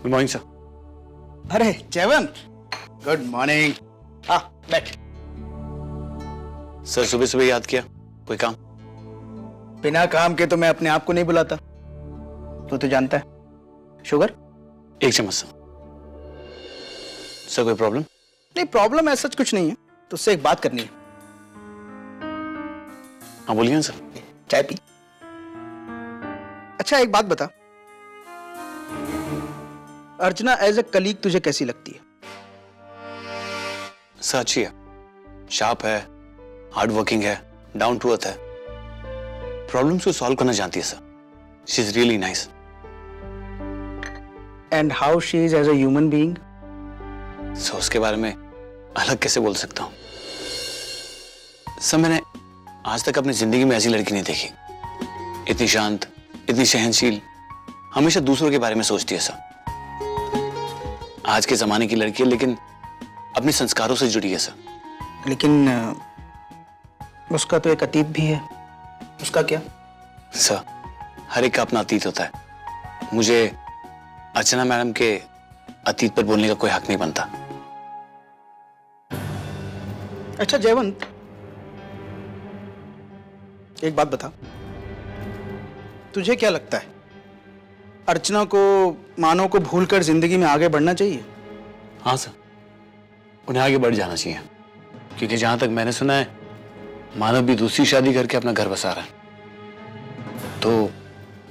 Good morning sir. अरे जयवंत, good morning. हाँ बैठ। सर सुबह सुबह याद किया, कोई काम? बिना काम के तो मैं अपने आप को नहीं बुलाता, तो जानता है। शुगर? 1 चम्मच सर। सर कोई प्रॉब्लम? नहीं, प्रॉब्लम ऐसा कुछ नहीं है, तो उससे एक बात करनी है। हाँ बोलिए ना सर। चाय पी। अच्छा एक बात बता, अर्चना एज ए कलीग तुझे कैसी लगती है? सर अच्छी है, शार्प है, हार्ड वर्किंग है, डाउन टू अर्थ है, प्रॉब्लम्स को सॉल्व करना जानती है sir. She is really nice. And how she is as a human being? Sir उसके बारे में अलग कैसे बोल सकता हूँ सर। मैंने आज तक अपनी जिंदगी में ऐसी लड़की नहीं देखी, इतनी शांत, इतनी सहनशील, हमेशा दूसरों के बारे में सोचती है सर। आज के जमाने की लड़की है लेकिन अपने संस्कारों से जुड़ी है सर। लेकिन उसका तो एक अतीत भी है, उसका क्या? सर हर एक का अपना अतीत होता है, मुझे अर्चना मैडम के अतीत पर बोलने का कोई हक नहीं बनता। अच्छा जयवंत, एक बात बता, तुझे क्या लगता है अर्चना को मानव को भूलकर जिंदगी में आगे बढ़ना चाहिए? हाँ सर, उन्हें आगे बढ़ जाना चाहिए, क्योंकि जहां तक मैंने सुना है मानव भी दूसरी शादी करके अपना घर बसा रहा है, तो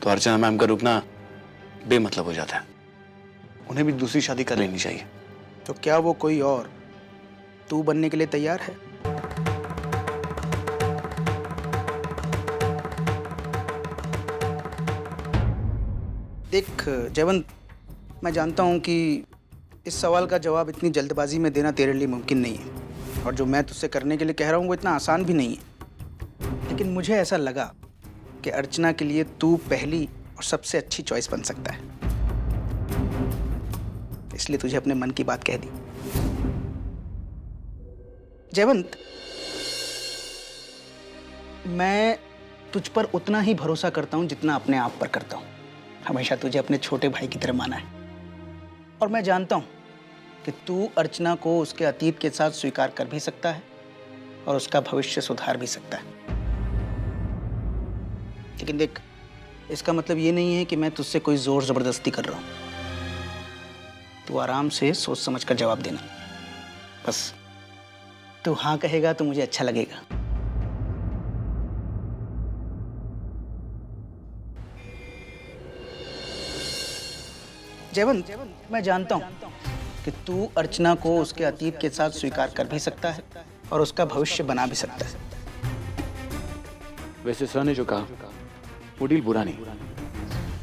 अर्चना मैम का रुकना बेमतलब हो जाता है। उन्हें भी दूसरी शादी कर लेनी चाहिए। तो क्या वो कोई और तू बनने के लिए तैयार है? देख जयवंत, मैं जानता हूं कि इस सवाल का जवाब इतनी जल्दबाजी में देना तेरे लिए मुमकिन नहीं है, और जो मैं तुझसे करने के लिए कह रहा हूं वो इतना आसान भी नहीं है। लेकिन मुझे ऐसा लगा कि अर्चना के लिए तू पहली और सबसे अच्छी चॉइस बन सकता है, इसलिए तुझे अपने मन की बात कह दी। जयवंत, मैं तुझ पर उतना ही भरोसा करता हूं जितना अपने आप पर करता हूं। हमेशा तुझे अपने छोटे भाई की तरह माना है, और मैं जानता हूं कि तू अर्चना को उसके अतीत के साथ स्वीकार कर भी सकता है और उसका भविष्य सुधार भी सकता है। लेकिन देख, इसका मतलब ये नहीं है कि मैं तुझसे कोई जोर जबरदस्ती कर रहा हूं। तू आराम से सोच समझ कर जवाब देना, बस तू हाँ कहेगा तो मुझे अच्छा लगेगा। जयवंत, मैं जानता हूं कि तू अर्चना को उसके अतीत के साथ स्वीकार कर भी सकता है और उसका भविष्य बना भी सकता है। वैसे सर ने जो कहा वो डील बुरा नहीं।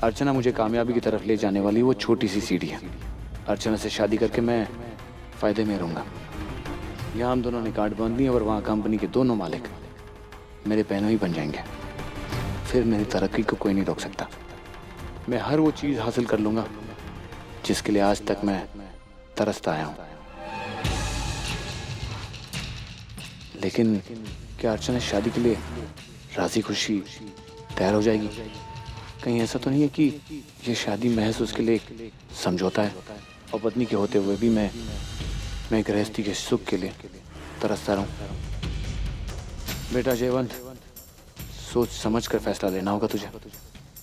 अर्चना मुझे कामयाबी की तरफ ले जाने वाली वो छोटी सी सीढ़ी है। अर्चना से शादी करके मैं फायदे में रहूंगा। यहाँ हम दोनों ने कार्ड बांध दी और वहाँ कंपनी के दोनों मालिक मेरे बहनों ही बन जाएंगे। फिर मेरी तरक्की को कोई नहीं रोक सकता। मैं हर वो चीज़ हासिल कर लूंगा जिसके लिए आज तक मैं तरसता आया हूँ। लेकिन क्या अर्चना शादी के लिए राजी खुशी तैयार हो जाएगी? कहीं ऐसा तो नहीं है कि ये शादी महज उसके लिए एक समझौता है और पत्नी के होते हुए भी मैं गृहस्थी के सुख के लिए तरसता रहूं? बेटा जयवंत, सोच समझ कर फैसला लेना होगा तुझे।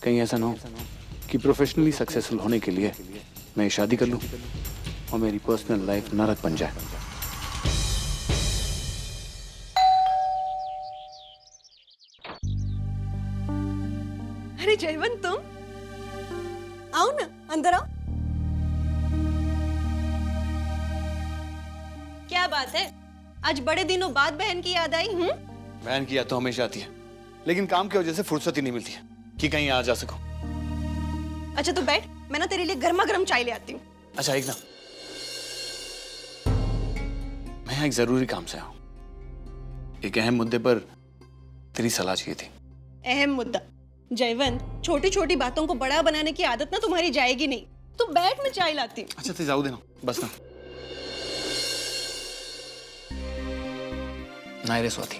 कहीं ऐसा ना हो कि प्रोफेशनली सक्सेसफुल होने के लिए मैं शादी कर लूं और मेरी पर्सनल लाइफ नरक बन जाए। अरे जयवंत, तुम आओ ना, अंदर आओ। क्या बात है, आज बड़े दिनों बाद बहन की याद आई? बहन की याद तो हमेशा आती है, लेकिन काम की वजह से फुर्सत ही नहीं मिलती है कि कहीं आ जा सकूं। अच्छा तो बैठ, मैं ना तेरे लिए गर्मा गर्म चाय ले आती हूँ। अच्छा एक ना, मैं यहाँ एक जरूरी काम से आया हूँ। एक अहम मुद्दे पर तेरी सलाह चाहिए थी। अहम मुद्दा? जयवंत, छोटी छोटी बातों को बड़ा बनाने की आदत ना तुम्हारी जाएगी नहीं। तू बैठ, मैं चाय लाती हूँ। अच्छा तो जाओ देना, बस ना। नहीं रे स्वाति,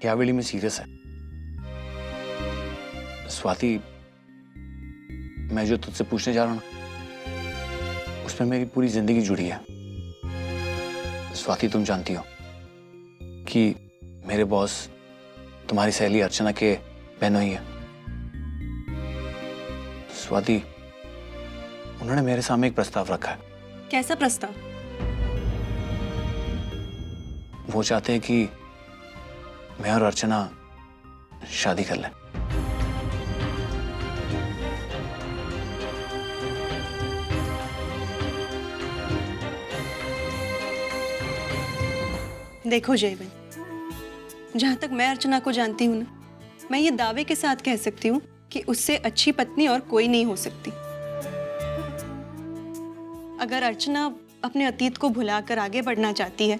ये हवेली में सीरियस है। स्वाति, मैं जो तुझसे पूछने जा रहा हूँ ना, इसमें मेरी पूरी जिंदगी जुड़ी है। स्वाति, तुम जानती हो कि मेरे बॉस तुम्हारी सहेली अर्चना के बहनोई है। स्वाति, उन्होंने मेरे सामने एक प्रस्ताव रखा है। कैसा प्रस्ताव? वो चाहते हैं कि मैं और अर्चना शादी कर लें। देखो जयवंत, जहां तक मैं अर्चना को जानती हूँ ना, मैं ये दावे के साथ कह सकती हूँ कि उससे अच्छी पत्नी और कोई नहीं हो सकती। अगर अर्चना अपने अतीत को भुलाकर आगे बढ़ना चाहती है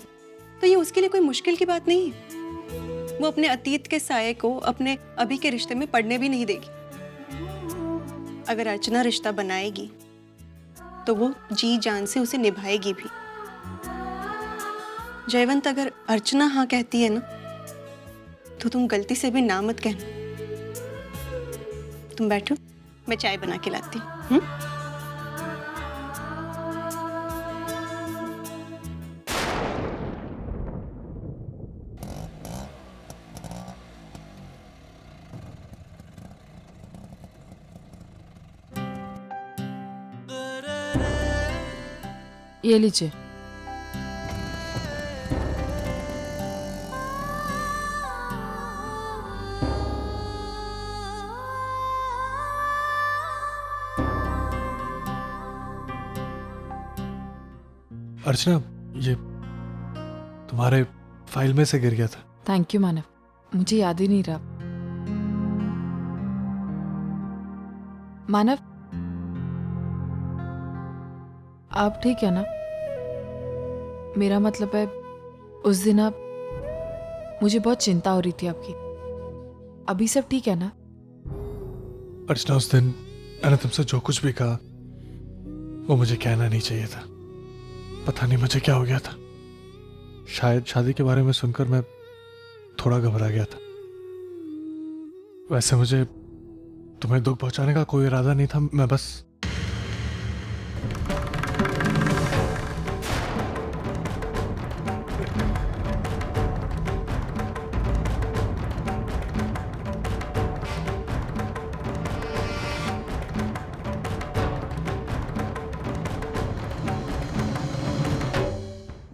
तो ये उसके लिए कोई मुश्किल की बात नहीं है। वो अपने अतीत के साये को अपने अभी के रिश्ते में पड़ने भी नहीं देगी। अगर अर्चना रिश्ता बनाएगी तो वो जी जान से उसे निभाएगी भी। जयवंत, अगर अर्चना हाँ कहती है ना, तो तुम गलती से भी ना मत कहना। तुम बैठो, मैं चाय बना के लाती हूँ। ये लीजिए। अर्चना, ये तुम्हारे फाइल में से गिर गया था। थैंक यू मानव, मुझे याद ही नहीं रहा। मानव, आप ठीक है ना? मेरा मतलब है, उस दिन मुझे बहुत चिंता हो रही थी आपकी। अभी सब ठीक है ना? अर्चना, उस दिन मैंने तुमसे जो कुछ भी कहा वो मुझे कहना नहीं चाहिए था। पता नहीं मुझे क्या हो गया था। शायद शादी के बारे में सुनकर मैं थोड़ा घबरा गया था। वैसे मुझे तुम्हें दुख पहुंचाने का कोई इरादा नहीं था। मैं बस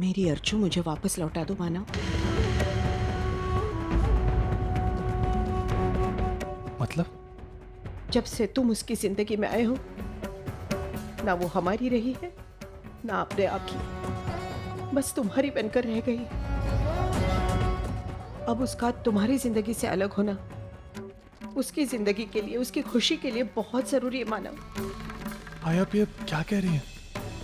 मेरी अर्चू, मुझे वापस लौटा दो मानव। मतलब जब से तुम उसकी जिंदगी में आए हो, ना वो हमारी रही है ना अपने आप की, बस तुम्हारी बनकर रह गई। अब उसका तुम्हारी जिंदगी से अलग होना उसकी जिंदगी के लिए, उसकी खुशी के लिए बहुत जरूरी है मानव। आप ये क्या कह रही हैं?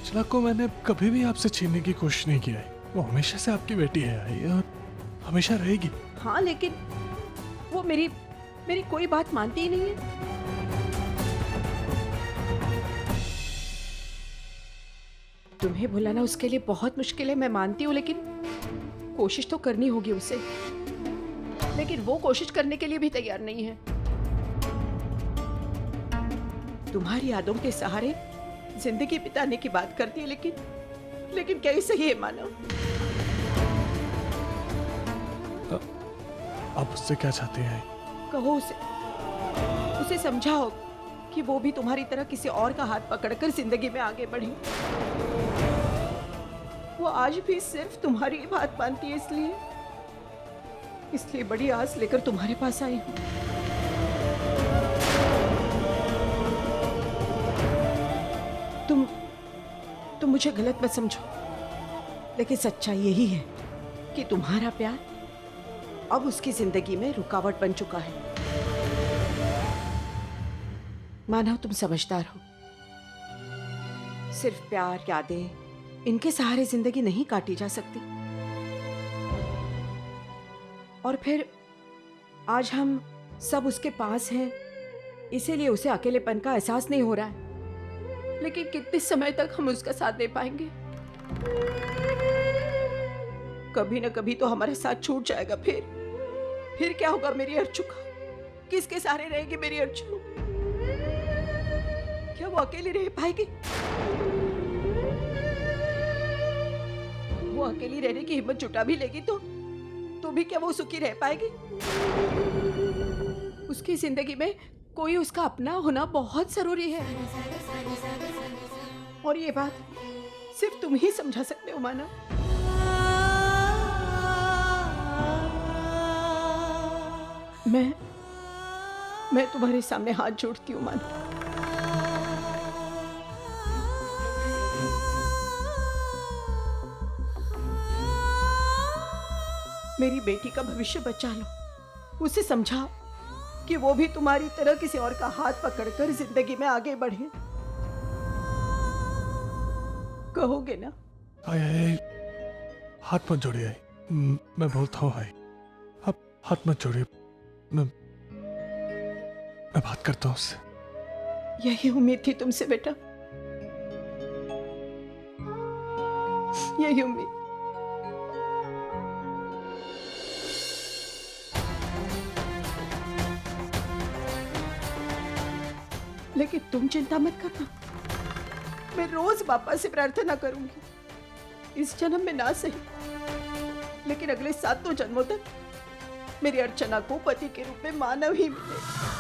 अर्चना को मैंने कभी भी आपसे छीनने की कोशिश नहीं की है। वो हमेशा से आपकी बेटी है आई और हमेशा रहेगी। हाँ, लेकिन वो मेरी कोई बात मानती ही नहीं है। तुम्हें भुलाना उसके लिए बहुत मुश्किल है, मैं मानती हूँ, लेकिन कोशिश तो करनी होगी उसे। लेकिन वो कोशिश करने के लिए भी तैयार नहीं है। तुम्हारी यादों के सहारे जिंदगी बिताने की बात करती है, लेकिन क्या ये सही है मानव? आप उससे क्या चाहते हैं? कहो उसे समझाओ कि वो भी तुम्हारी तरह किसी और का हाथ पकड़कर जिंदगी में आगे बढ़े। वो आज भी सिर्फ तुम्हारी ही बात मानती है, इसलिए बड़ी आस लेकर तुम्हारे पास आई हूँ। तुम मुझे गलत मत समझो, लेकिन सच्चाई यही है कि तुम्हारा प्यार अब उसकी जिंदगी में रुकावट बन चुका है। मानव, तुम समझदार हो। सिर्फ प्यार, यादें, इनके सहारे जिंदगी नहीं काटी जा सकती। और फिर आज हम सब उसके पास हैं, इसीलिए उसे अकेलेपन का एहसास नहीं हो रहा है। लेकिन कितने समय तक हम उसका साथ दे पाएंगे? कभी ना कभी तो हमारा साथ छूट जाएगा। फिर क्या होगा मेरी अर्चू का? किसके सहारे रहेगी मेरी अर्चू? क्या वो अकेली रह पाएगी? वो अकेली रहने की हिम्मत जुटा भी लेगी तो भी क्या वो सुखी रह पाएगी? उसकी जिंदगी में कोई उसका अपना होना बहुत जरूरी है, और ये बात सिर्फ तुम ही समझा सकते हो माना। मैं तुम्हारे सामने हाथ जोड़ती हूँ माना। मेरी बेटी का भविष्य बचा लो, उसे समझाओ कि वो भी तुम्हारी तरह किसी और का हाथ पकड़कर जिंदगी में आगे बढ़े। कहोगे ना? आई आई हाथ मत जोड़िए आई, मैं बोलता हूँ आई, आप हाथ मत जोड़िए, मैं बात करता हूँ उससे। यही उम्मीद थी तुमसे बेटा, यही उम्मीद। लेकिन तुम चिंता मत करना, मैं रोज बापा से प्रार्थना करूंगी, इस जन्म में ना सही लेकिन अगले 7 जन्मों तक मेरी अर्चना को पति के रूप में मानव ही मिले।